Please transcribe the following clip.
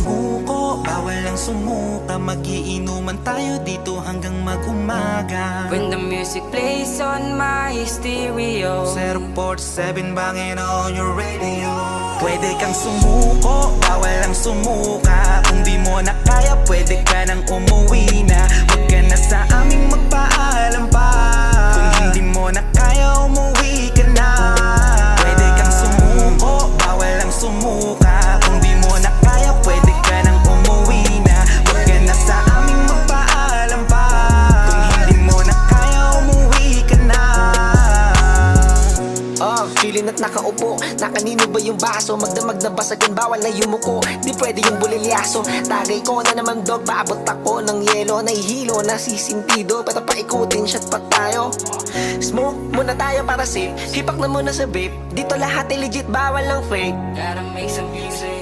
sumuko, bawal ang sumuka. Magiinuman tayo dito hanggang mag-umaga. When the music plays on my stereo, 047 bangin on your radio. Pwede kang sumuko, bawal ang sumuka. Kung di mo na kaya, pwede ka nang umuwi na. Huwag ka na sa aming magpaalam pa. Kung hindi mo na kaya, umuwi ka na. Pwede kang sumuko, bawal ang sumuka. Kung di mo na kaya, pwede ka nang umuwi na. Huwag ka na sa aming magpaalam pa. Kung hindi mo na kaya, umuwi ka na. Chillin' at nakaupo, na kanino ba yung baso? Magdamag na basagan, bawal na yumuko. Di pwede yung bulilyaso. Tagay ko na naman dog, paabot ako ng yelo. Nahihilo, nasisintido, pero paikutin shot pa tayo. Smoke muna tayo para safe, hipak na muna sa vape. Dito lahat ay legit, bawal ng fake. gotta make some music.